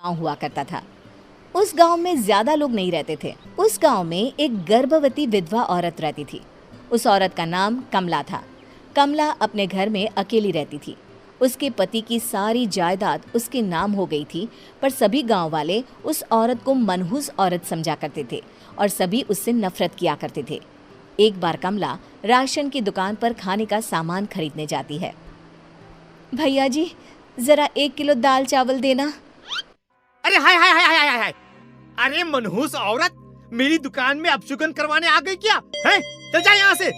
गाँव हुआ करता था। उस गांव में ज्यादा लोग नहीं रहते थे। उस गांव में एक गर्भवती विधवा औरत रहती थी। उस औरत का नाम कमला था। कमला अपने घर में अकेली रहती थी। उसके पति की सारी जायदाद उसके नाम हो गई थी, पर सभी गांव वाले उस औरत को मनहूस औरत समझा करते थे और सभी उससे नफरत किया करते थे। एक बार कमला राशन की दुकान पर खाने का सामान खरीदने जाती है। भैया जी, जरा 1 किलो दाल चावल देना। अरे हाय हाय हाय हाय हाय हाय! अरे मनहूस औरत, मेरी दुकान में अपशुगन करवाने आ गई क्या? हैं? चल जा यहाँ से,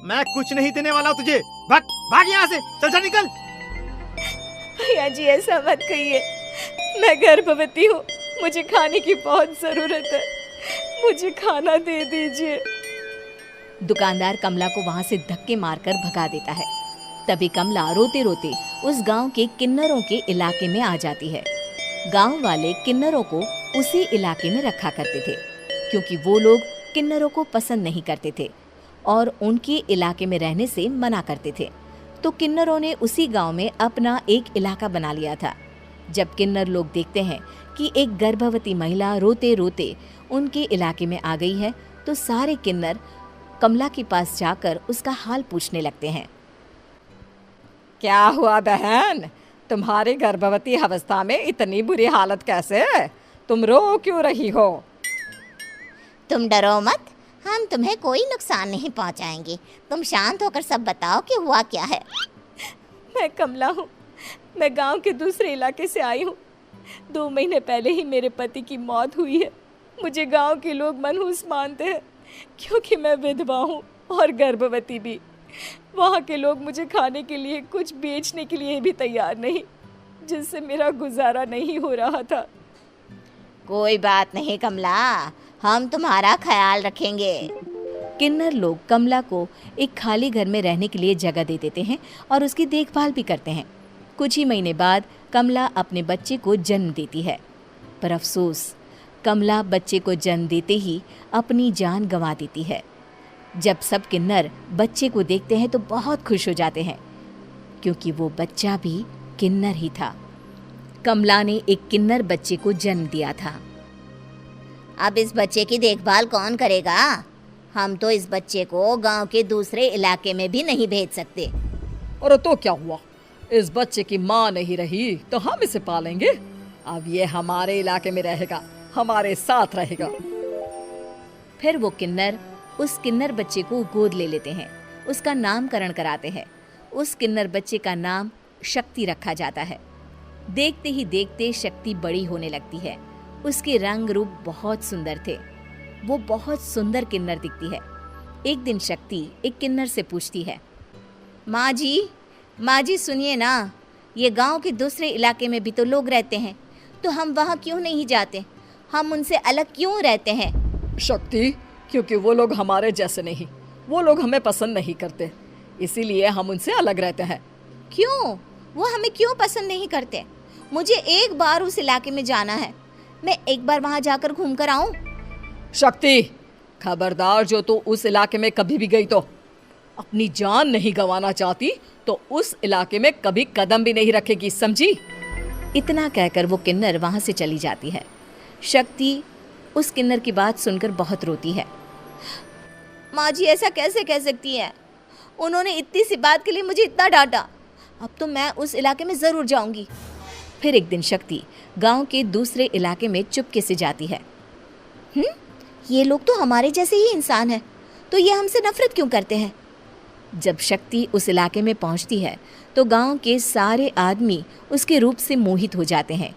मैं कुछ नहीं देने वाला हूँ तुझे। भाग भाग यहाँ से, चल जा निकल। भैया जी, ऐसा मत कहिए, मैं गर्भवती हूँ, मुझे खाने की बहुत जरूरत है, मुझे खाना दे दीजिए। दुकानदार कमला को वहां से धक्के मारकर भगा देता है। तभी कमला रोते रोते उस गांव के किन्नरों के इलाके में आ जाती है। गांव वाले किन्नरों को उसी इलाके में रखा करते थे, क्योंकि वो लोग किन्नरों को पसंद नहीं करते थे और उनके इलाके में रहने से मना करते थे। तो किन्नरों ने उसी गांव में अपना एक इलाका बना लिया था। जब किन्नर लोग देखते हैं कि एक गर्भवती महिला रोते रोते उनके इलाके में आ गई है, तो सारे किन्नर कमला के पास जाकर उसका हाल पूछने लगते हैं। क्या हुआ बहन, तुम्हारी गर्भवती अवस्था में इतनी बुरी हालत कैसे है? तुम रो क्यों रही हो? तुम डरो मत, हम तुम्हें कोई नुकसान नहीं पहुंचाएंगे। तुम शांत होकर सब बताओ कि हुआ क्या है। मैं कमला हूँ, मैं गांव के दूसरे इलाके से आई हूँ। 2 महीने पहले ही मेरे पति की मौत हुई है। मुझे गांव के लोग मनहूस मानते हैं, क्योंकि मैं विधवा हूँ और गर्भवती भी। वहाँ के लोग मुझे खाने के लिए कुछ बेचने के लिए भी तैयार नहीं, जिससे मेरा गुजारा नहीं हो रहा था। कोई बात नहीं कमला, हम तुम्हारा ख्याल रखेंगे। किन्नर लोग कमला को एक खाली घर में रहने के लिए जगह दे देते हैं और उसकी देखभाल भी करते हैं। कुछ ही महीने बाद कमला अपने बच्चे को जन्म देती है, पर अफसोस, कमला बच्चे को जन्म देते ही अपनी जान गंवा देती है। जब सब किन्नर बच्चे को देखते हैं तो बहुत खुश हो जाते हैं, क्योंकि वो बच्चा भी किन्नर ही था। कमला ने एक किन्नर बच्चे को जन्म दिया था। अब इस बच्चे की देखभाल कौन करेगा? हम तो इस बच्चे को गांव के दूसरे इलाके में भी नहीं भेज सकते। और तो क्या हुआ, इस बच्चे की माँ नहीं रही तो हम इसे पालेंगे। अब ये हमारे इलाके में रहेगा, हमारे साथ रहेगा। फिर वो किन्नर उस किन्नर बच्चे को गोद ले लेते हैं, उसका नामकरण कराते हैं। उस किन्नर बच्चे का नाम शक्ति रखा जाता है। देखते ही देखते शक्ति बड़ी होने लगती है। उसके रंग रूप बहुत सुंदर थे। वो बहुत सुंदर किन्नर दिखती है। एक दिन शक्ति एक किन्नर से पूछती है, माँ जी सुनिए ना, ये गांव के दूसरे इलाके में भी तो लोग रहते हैं, तो हम वहाँ क्यों नहीं जाते? हम उनसे अलग क्यों रहते हैं? शक्ति, क्योंकि वो लोग हमारे जैसे नहीं, वो लोग हमें पसंद नहीं करते, इसीलिए हम उनसे अलग रहते हैं। क्यों? वो हमें क्यों पसंद नहीं करते? मुझे एक बार उस इलाके में जाना है, मैं एक बार वहाँ जाकर घूम कर आऊँ। शक्ति, खबरदार, जो तू उस इलाके में कभी भी गई तो अपनी जान नहीं गंवाना चाहती तो उस इलाके में कभी कदम भी नहीं रखेगी, समझी? इतना कहकर वो किन्नर वहाँ से चली जाती है। शक्ति उस किन्नर की बात सुनकर बहुत रोती है। माँ जी, ऐसा कैसे कह सकती हैं? उन्होंने इतनी सी बात के लिए मुझे इतना डांटा। अब तो मैं उस इलाके में ज़रूर जाऊंगी। फिर एक दिन शक्ति गांव के दूसरे इलाके में चुपके से जाती है। ये लोग तो हमारे जैसे ही इंसान हैं, तो ये हमसे नफरत क्यों करते हैं? जब शक्ति उस इलाके में पहुंचती है तो गांव के सारे आदमी उसके रूप से मोहित हो जाते हैं।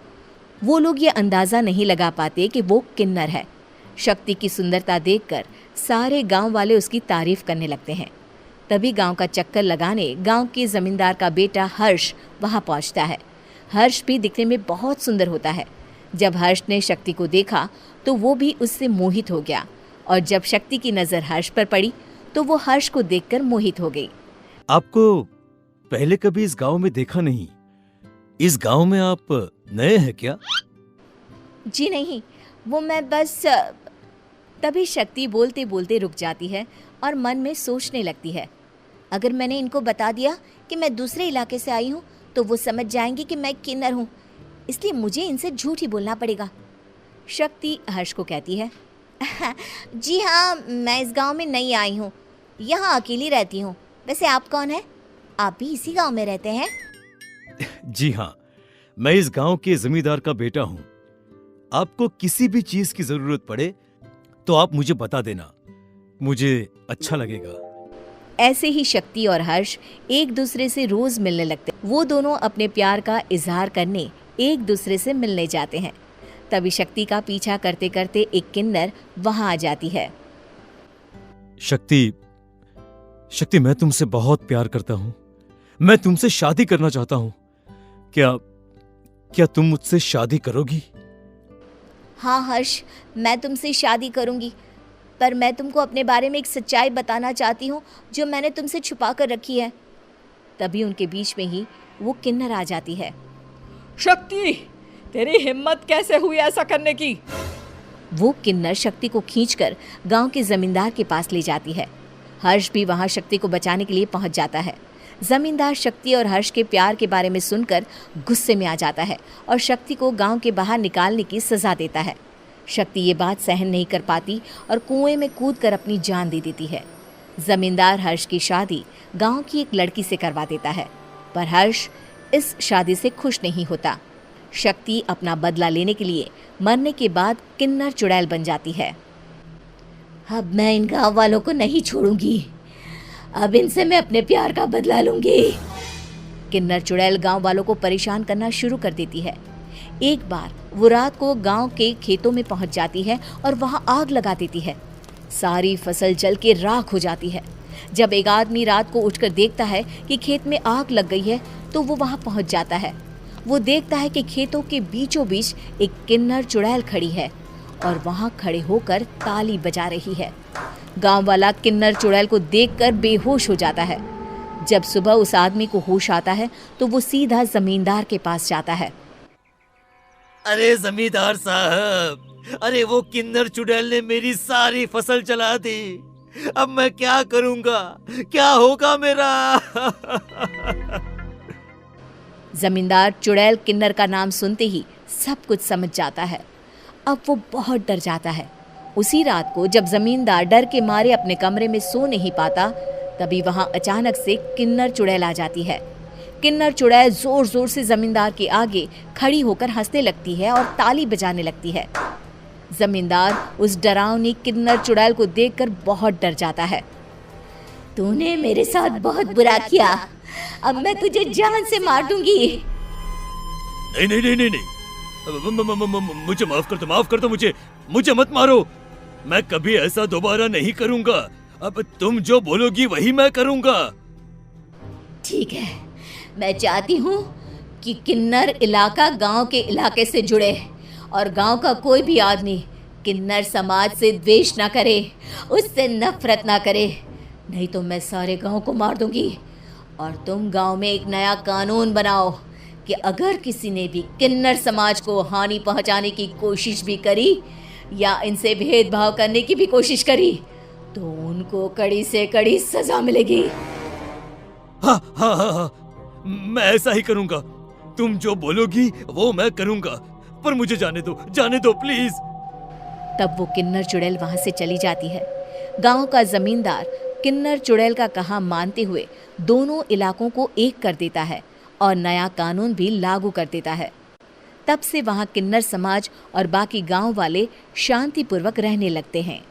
वो लोग ये अंदाज़ा नहीं लगा पाते कि वो किन्नर है। शक्ति की सुंदरता देखकर सारे गांव वाले उसकी तारीफ करने लगते हैं। तभी गांव का चक्कर लगाने गांव के जमींदार का बेटा हर्ष वहां पहुंचता है। हर्ष भी दिखने में बहुत सुंदर होता है। जब हर्ष ने शक्ति को देखा तो वो भी उससे मोहित हो गया, और जब शक्ति की नज़र हर्ष पर पड़ी तो वो हर्ष को देखकर मोहित हो गई। आपको पहले कभी इस गांव में देखा नहीं। इस गांव में आप नए हैं क्या? जी नहीं, वो मैं बस। तभी शक्ति बोलते बोलते रुक जाती है और मन में सोचने लगती है, अगर मैंने इनको बता दिया कि मैं दूसरे इलाके से आई हूँ तो वो समझ जाएंगे कि मैं किन्नर हूँ, इसलिए मुझे इनसे झूठ ही बोलना पड़ेगा। शक्ति हर्ष को कहती है, जी हाँ, मैं इस गांव में नई आई हूँ, यहाँ अकेली रहती हूँ। वैसे आप कौन है? आप भी इसी गांव में रहते हैं? जी हाँ, मैं इस गांव के जमींदार का बेटा हूँ। आपको किसी भी चीज की जरूरत पड़े तो आप मुझे बता देना, मुझे अच्छा लगेगा। ऐसे ही शक्ति और हर्ष एक दूसरे से रोज मिलने लगते। वो दोनों अपने प्यार का इजहार करने एक दूसरे से मिलने जाते हैं। तभी शक्ति का पीछा करते करते एक किन्नर वहां आ जाती है। शक्ति, मैं तुमसे बहुत प्यार करता हूँ। मैं तुमसे शादी करना चाहता हूँ। क्या तुम मुझसे शादी करोगी? हाँ हर्ष, मैं तुमसे शादी करूँगी, पर मैं तुमको अपने बारे में एक सच्चाई बताना चाहती हूँ जो मैंने तुमसे छुपा कर रखी है। तभी उनके बीच में ही वो किन्नर आ जाती है। शक्ति, तेरी हिम्मत कैसे हुई ऐसा करने की? वो किन्नर शक्ति को खींचकर गांव के जमींदार के पास ले जाती है। हर्ष भी वहां शक्ति को बचाने के लिए पहुंच जाता है। जमींदार शक्ति और हर्ष के प्यार के बारे में सुनकर गुस्से में आ जाता है और शक्ति को गांव के बाहर निकालने की सजा देता है। शक्ति ये बात सहन नहीं कर पाती और कुएं में कूदकर अपनी जान दे देती है। जमींदार हर्ष की शादी गांव की एक लड़की से करवा देता है, पर हर्ष इस शादी से खुश नहीं होता। शक्ति अपना बदला लेने के लिए मरने के बाद किन्नर चुड़ैल बन जाती है। अब मैं इन गाँव वालों को नहीं छोड़ूंगी, अब इनसे मैं अपने प्यार का बदला लूंगी। किन्नर चुड़ैल गांव वालों को परेशान करना शुरू कर देती है। एक बार वो रात को गांव के खेतों में पहुंच जाती है और वहां आग लगा देती है। सारी फसल जल के राख हो जाती है। जब एक आदमी रात को उठकर देखता है कि खेत में आग लग गई है तो वो वहां पहुंच जाता है। वो देखता है कि खेतों के बीचों बीच एक किन्नर चुड़ैल खड़ी है और वहां खड़े होकर ताली बजा रही है। गांव वाला किन्नर चुड़ैल को देखकर बेहोश हो जाता है। जब सुबह उस आदमी को होश आता है तो वो सीधा जमींदार के पास जाता है। अरे जमींदार साहब, अरे वो किन्नर चुड़ैल ने मेरी सारी फसल जला दी। अब मैं क्या करूंगा? क्या होगा मेरा? जमींदार चुड़ैल किन्नर का नाम सुनते ही सब कुछ समझ जाता है। अब वो बहुत डर जाता है। उसी रात को जब जमींदार डर के मारे अपने कमरे में सो नहीं पाता, तभी वहां अचानक से किन्नर चुड़ैल आ जाती है। किन्नर चुड़ैल जोर जोर से जमींदार के आगे खड़ी होकर हंसने लगती है और ताली बजाने लगती है। जमींदार उस डरावनी किन्नर चुड़ैल को देखकर बहुत डर जाता है। तूने मेरे साथ बहुत बुरा किया, अब मैं तुझे जान से मार दूंगी। नहीं नहीं नहीं नहीं नहीं, मुझे माफ कर दो, मुझे मत मारो। मैं कभी ऐसा दोबारा नहीं करूंगा। अब तुम जो बोलोगी वही मैं करूंगा। ठीक है, मैं चाहती हूँ कि किन्नर इलाका गांव के इलाके से जुड़े और गांव का कोई भी आदमी किन्नर समाज से द्वेष ना करे, उससे नफरत ना करे, नहीं तो मैं सारे गांव को मार दूंगी। और तुम गांव में एक नया कानून बनाओ कि अगर किसी ने भी किन्नर समाज को हानि पहुंचाने की कोशिश भी करी या इनसे भेदभाव करने की भी कोशिश करी तो उनको कड़ी से कड़ी सजा मिलेगी। हाँ हाँ हाँ हाँ, मैं ऐसा ही करूंगा। तुम जो बोलोगी वो मैं करूंगा, पर मुझे जाने दो प्लीज। तब वो किन्नर चुड़ैल वहां से चली जाती है। गांव का जमींदार किन्नर चुड़ैल का कहा मानते हुए दोनों इलाकों को एक कर देता है और नया कानून भी लागू कर देता है। तब से वहां किन्नर समाज और बाकी गांव वाले शांतिपूर्वक रहने लगते हैं।